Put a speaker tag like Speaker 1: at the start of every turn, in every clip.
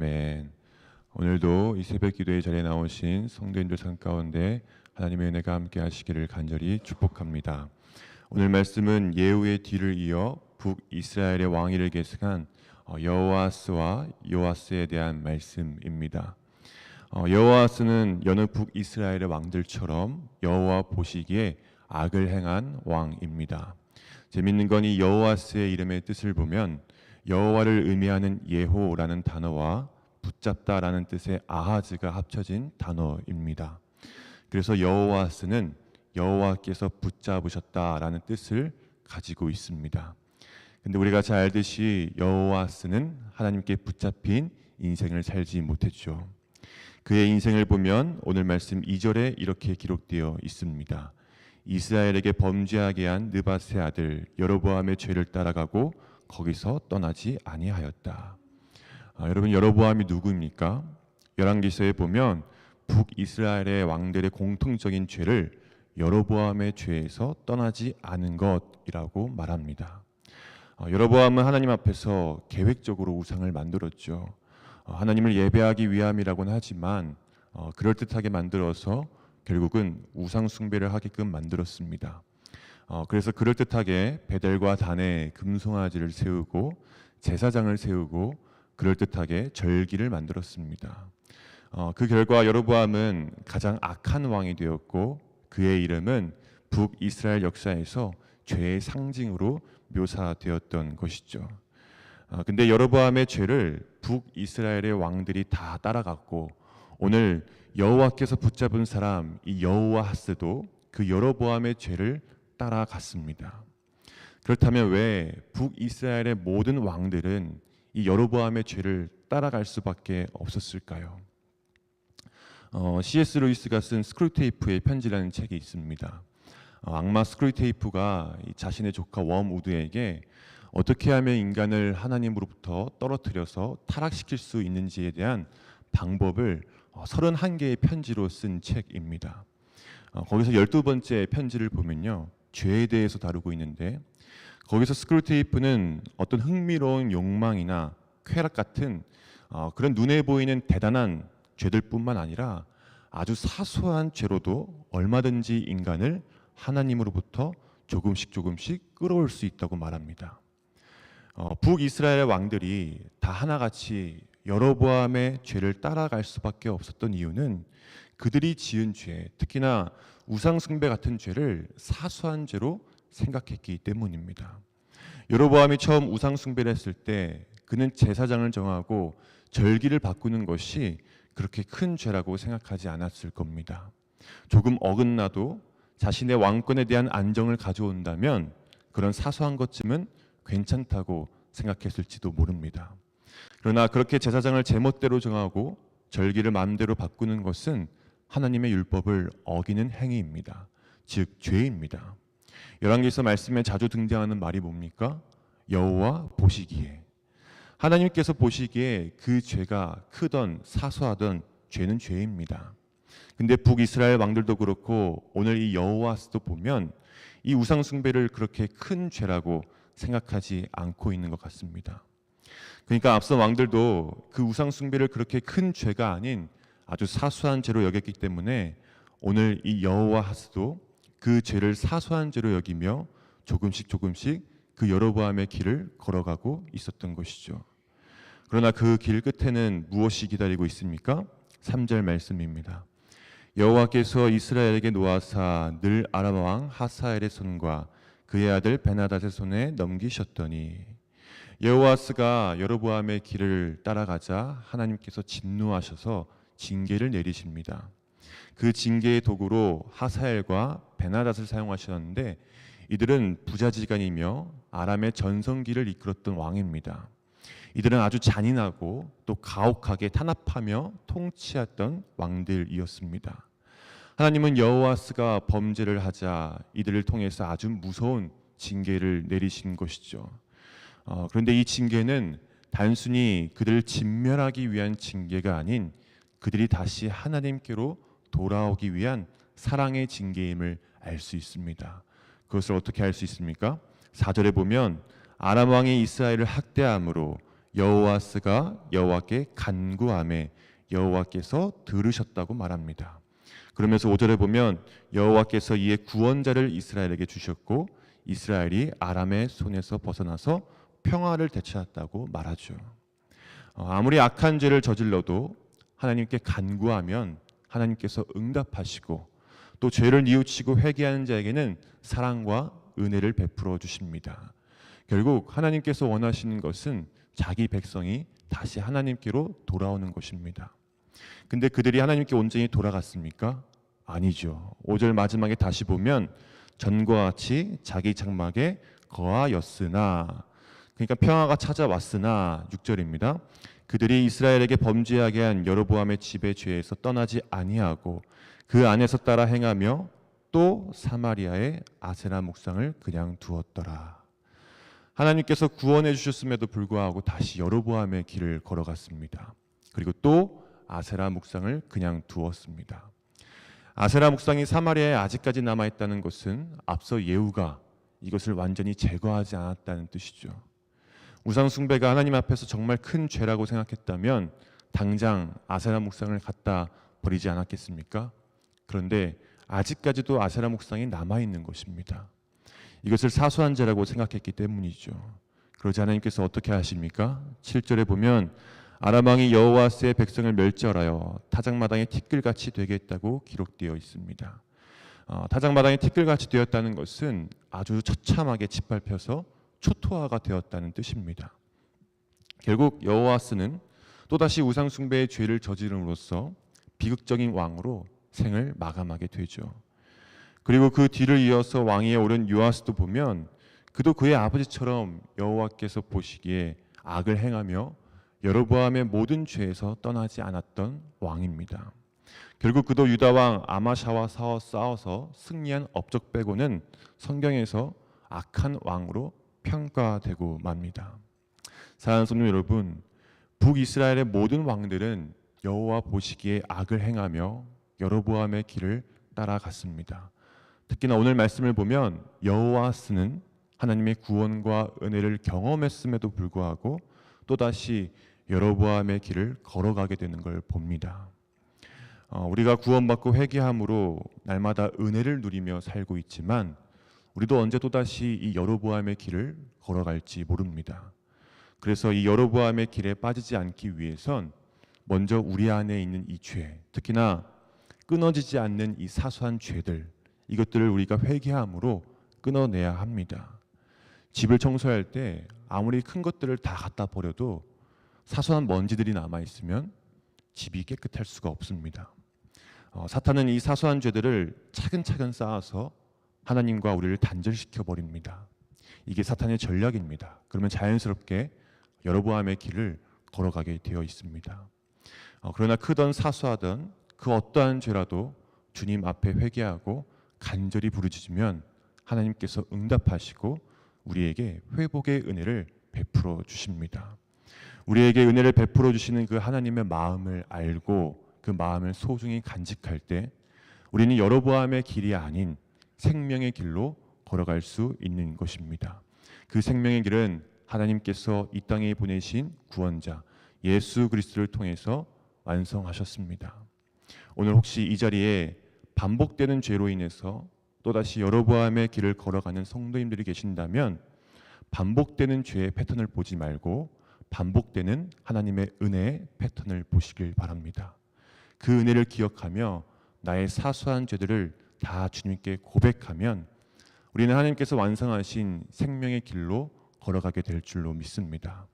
Speaker 1: 아멘. 오늘도 이 새벽 기도의 자리에 나오신 성도님들 상 가운데 하나님의 은혜가 함께 하시기를 간절히 축복합니다. 오늘 말씀은 예후의 뒤를 이어 북이스라엘의 왕위를 계승한 여호아스와 요아스에 대한 말씀입니다. 여호아스는 여느 북이스라엘의 왕들처럼 여호와 보시기에 악을 행한 왕입니다. 재밌는 건 이 여호아스의 이름의 뜻을 보면 여호와를 의미하는 예호라는 단어와 붙잡다라는 뜻의 아하즈가 합쳐진 단어입니다. 그래서 여호아스는 여호와께서 붙잡으셨다라는 뜻을 가지고 있습니다. 근데 우리가 잘 알듯이 여호아스는 하나님께 붙잡힌 인생을 살지 못했죠. 그의 인생을 보면 오늘 말씀 2절에 이렇게 기록되어 있습니다. 이스라엘에게 범죄하게 한 느밧의 아들 여로보암의 죄를 따라가고 거기서 떠나지 아니하였다. 여러분, 여로보암이 누구입니까? 열왕기서에 보면 북이스라엘의 왕들의 공통적인 죄를 여로보암의 죄에서 떠나지 않은 것이라고 말합니다. 여로보암은 하나님 앞에서 계획적으로 우상을 만들었죠. 하나님을 예배하기 위함이라고는 하지만 그럴듯하게 만들어서 결국은 우상 숭배를 하게끔 만들었습니다. 그래서 그럴듯하게 베델과 단에 금송아지를 세우고 제사장을 세우고 그럴듯하게 절기를 만들었습니다. 그 결과 여로보암은 가장 악한 왕이 되었고 그의 이름은 북이스라엘 역사에서 죄의 상징으로 묘사되었던 것이죠. 근데 여로보암의 죄를 북이스라엘의 왕들이 다 따라갔고 오늘 여호와께서 붙잡은 사람 이 여호아스도 그 여로보암의 죄를 따라갔습니다. 그렇다면 왜 북이스라엘의 모든 왕들은 이 여로보암의 죄를 따라갈 수밖에 없었을까요? C.S. 루이스가 쓴 스크루테이프의 편지라는 책이 있습니다. 악마 스크루테이프가 자신의 조카 웜우드에게 어떻게 하면 인간을 하나님으로부터 떨어뜨려서 타락시킬 수 있는지에 대한 방법을 31개의 편지로 쓴 책입니다. 거기서 12번째 편지를 보면요, 죄에 대해서 다루고 있는데 거기서 스크루테이프는 어떤 흥미로운 욕망이나 쾌락 같은 그런 눈에 보이는 대단한 죄들뿐만 아니라 아주 사소한 죄로도 얼마든지 인간을 하나님으로부터 조금씩 끌어올 수 있다고 말합니다. 북이스라엘 왕들이 다 하나같이 여로보암의 죄를 따라갈 수밖에 없었던 이유는 그들이 지은 죄, 특히나 우상숭배 같은 죄를 사소한 죄로 생각했기 때문입니다. 여로보암이 처음 우상숭배를 했을 때 그는 제사장을 정하고 절기를 바꾸는 것이 그렇게 큰 죄라고 생각하지 않았을 겁니다. 조금 어긋나도 자신의 왕권에 대한 안정을 가져온다면 그런 사소한 것쯤은 괜찮다고 생각했을지도 모릅니다. 그러나 그렇게 제사장을 제멋대로 정하고 절기를 마음대로 바꾸는 것은 하나님의 율법을 어기는 행위입니다. 즉 죄입니다. 열왕기서 말씀에 자주 등장하는 말이 뭡니까? 여호와 보시기에. 하나님께서 보시기에 그 죄가 크던 사소하던 죄는 죄입니다. 근데 북이스라엘 왕들도 그렇고 오늘 이 여호아스도 보면 이 우상 숭배를 그렇게 큰 죄라고 생각하지 않고 있는 것 같습니다. 그러니까 앞선 왕들도 그 우상 숭배를 그렇게 큰 죄가 아닌 아주 사소한 죄로 여겼기 때문에 오늘 이 여호아스도 그 죄를 사소한 죄로 여기며 조금씩 그 여로보암의 길을 걸어가고 있었던 것이죠. 그러나 그 길 끝에는 무엇이 기다리고 있습니까? 3절 말씀입니다. 여호와께서 이스라엘에게 놓아사 늘 아람 왕 하사엘의 손과 그의 아들 베나닷의 손에 넘기셨더니 여호아스가 여로보암의 길을 따라가자 하나님께서 진노하셔서 징계를 내리십니다. 그 징계의 도구로 하사엘과 베나닷을 사용하셨는데 이들은 부자지간이며 아람의 전성기를 이끌었던 왕입니다. 이들은 아주 잔인하고 또 가혹하게 탄압하며 통치했던 왕들이었습니다. 하나님은 여호아스가 범죄를 하자 이들을 통해서 아주 무서운 징계를 내리신 것이죠. 그런데 이 징계는 단순히 그들을 진멸하기 위한 징계가 아닌 그들이 다시 하나님께로 돌아오기 위한 사랑의 징계임을 알 수 있습니다. 그것을 어떻게 알 수 있습니까? 4절에 보면 아람 왕이 이스라엘을 학대함으로 여호와스가 여호와께 간구하매 여호와께서 들으셨다고 말합니다. 그러면서 5절에 보면 여호와께서 이에 구원자를 이스라엘에게 주셨고 이스라엘이 아람의 손에서 벗어나서 평화를 되찾았다고 말하죠. 아무리 악한 죄를 저질러도 하나님께 간구하면 하나님께서 응답하시고 또 죄를 뉘우치고 회개하는 자에게는 사랑과 은혜를 베풀어 주십니다. 결국 하나님께서 원하시는 것은 자기 백성이 다시 하나님께로 돌아오는 것입니다. 근데 그들이 하나님께 온전히 돌아갔습니까? 아니죠. 5절 마지막에 다시 보면 전과 같이 자기 장막에 거하였으나, 그러니까 평화가 찾아왔으나 6절입니다. 그들이 이스라엘에게 범죄하게 한 여로보암의 집의 죄에서 떠나지 아니하고 그 안에서 따라 행하며 또 사마리아의 아세라 묵상을 그냥 두었더라. 하나님께서 구원해 주셨음에도 불구하고 다시 여로보암의 길을 걸어갔습니다. 그리고 또 아세라 묵상을 그냥 두었습니다. 아세라 묵상이 사마리아에 아직까지 남아있다는 것은 앞서 예후가 이것을 완전히 제거하지 않았다는 뜻이죠. 우상 숭배가 하나님 앞에서 정말 큰 죄라고 생각했다면 당장 아세라 묵상을 갖다 버리지 않았겠습니까? 그런데 아직까지도 아세라 묵상이 남아있는 것입니다. 이것을 사소한 죄라고 생각했기 때문이죠. 그러자 하나님께서 어떻게 하십니까? 7절에 보면 아람 왕이 여호와스의 백성을 멸절하여 타작마당의 티끌같이 되게 했다고 기록되어 있습니다. 타작마당이 티끌같이 되었다는 것은 아주 처참하게 짓밟혀서 초토화가 되었다는 뜻입니다. 결국 여호와스는 또다시 우상 숭배의 죄를 저지름으로써 비극적인 왕으로 생을 마감하게 되죠. 그리고 그 뒤를 이어서 왕위에 오른 요아스도 보면 그도 그의 아버지처럼 여호와께서 보시기에 악을 행하며 여로보암의 모든 죄에서 떠나지 않았던 왕입니다. 결국 그도 유다 왕 아마샤와 싸워서 승리한 업적 빼고는 성경에서 악한 왕으로 평가되고 맙니다. 사랑하는 성도 여러분, 북이스라엘의 모든 왕들은 여호와 보시기에 악을 행하며 여로보암의 길을 따라갔습니다. 특히나 오늘 말씀을 보면 여호와스는 하나님의 구원과 은혜를 경험했음에도 불구하고 또다시 여로보암의 길을 걸어가게 되는 걸 봅니다. 우리가 구원받고 회개함으로 날마다 은혜를 누리며 살고 있지만 우리도 언제 또다시 이 여로보암의 길을 걸어갈지 모릅니다. 그래서 이 여로보암의 길에 빠지지 않기 위해선 먼저 우리 안에 있는 이 죄, 특히나 끊어지지 않는 이 사소한 죄들, 이것들을 우리가 회개함으로 끊어내야 합니다. 집을 청소할 때 아무리 큰 것들을 다 갖다 버려도 사소한 먼지들이 남아있으면 집이 깨끗할 수가 없습니다. 사탄은 이 사소한 죄들을 차근차근 쌓아서 하나님과 우리를 단절시켜 버립니다. 이게 사탄의 전략입니다. 그러면 자연스럽게 여로보암의 길을 걸어가게 되어 있습니다. 그러나 크던 사소하던 그 어떠한 죄라도 주님 앞에 회개하고 간절히 부르짖으면 하나님께서 응답하시고 우리에게 회복의 은혜를 베풀어 주십니다. 우리에게 은혜를 베풀어 주시는 그 하나님의 마음을 알고 그 마음을 소중히 간직할 때 우리는 여로보암의 길이 아닌 생명의 길로 걸어갈 수 있는 것입니다. 그 생명의 길은 하나님께서 이 땅에 보내신 구원자 예수 그리스도를 통해서 완성하셨습니다. 오늘 혹시 이 자리에 반복되는 죄로 인해서 또다시 여로보암의 길을 걸어가는 성도님들이 계신다면 반복되는 죄의 패턴을 보지 말고 반복되는 하나님의 은혜의 패턴을 보시길 바랍니다. 그 은혜를 기억하며 나의 사소한 죄들을 다 주님께 고백하면 우리는 하나님께서 완성하신 생명의 길로 걸어가게 될 줄로 믿습니다.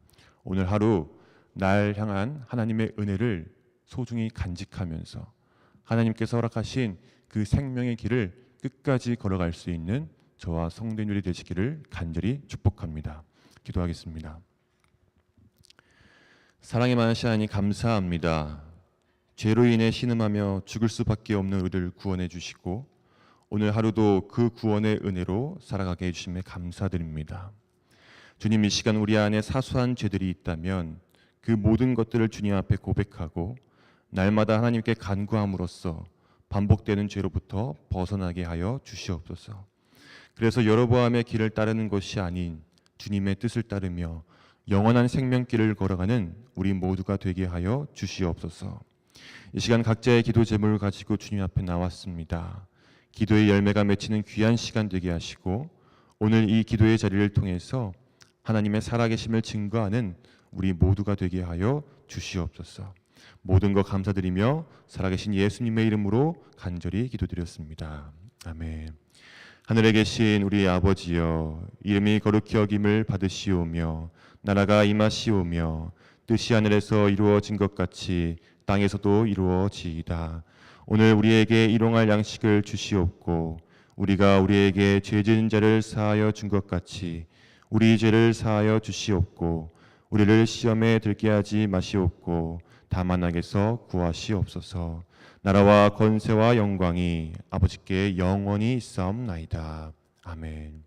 Speaker 1: 오늘 하루 날 향한 하나님의 은혜를 소중히 간직하면서 하나님께서 허락하신 그 생명의 길을 끝까지 걸어갈 수 있는 저와 성도님들이 되시기를 간절히 축복합니다. 기도하겠습니다. 사랑의 많으신 하나님 감사합니다. 죄로 인해 신음하며 죽을 수밖에 없는 우리를 구원해 주시고 오늘 하루도 그 구원의 은혜로 살아가게 해주심에 감사드립니다. 주님, 이 시간 우리 안에 사소한 죄들이 있다면 그 모든 것들을 주님 앞에 고백하고 날마다 하나님께 간구함으로써 반복되는 죄로부터 벗어나게 하여 주시옵소서. 그래서 여로보암의 길을 따르는 것이 아닌 주님의 뜻을 따르며 영원한 생명길을 걸어가는 우리 모두가 되게 하여 주시옵소서. 이 시간 각자의 기도 제목을 가지고 주님 앞에 나왔습니다. 기도의 열매가 맺히는 귀한 시간 되게 하시고 오늘 이 기도의 자리를 통해서 하나님의 살아계심을 증거하는 우리 모두가 되게 하여 주시옵소서. 모든 것 감사드리며 살아계신 예수님의 이름으로 간절히 기도드렸습니다. 아멘. 하늘에 계신 우리 아버지여, 이름이 거룩히 여김을 받으시오며 나라가 임하시오며 뜻이 하늘에서 이루어진 것 같이 땅에서도 이루어지이다. 오늘 우리에게 일용할 양식을 주시옵고 우리가 우리에게 죄 지은 자를 사하여 준 것 같이 우리 죄를 사하여 주시옵고 우리를 시험에 들게 하지 마시옵고 다만 악에서 구하시옵소서. 나라와 권세와 영광이 아버지께 영원히 있사옵나이다. 아멘.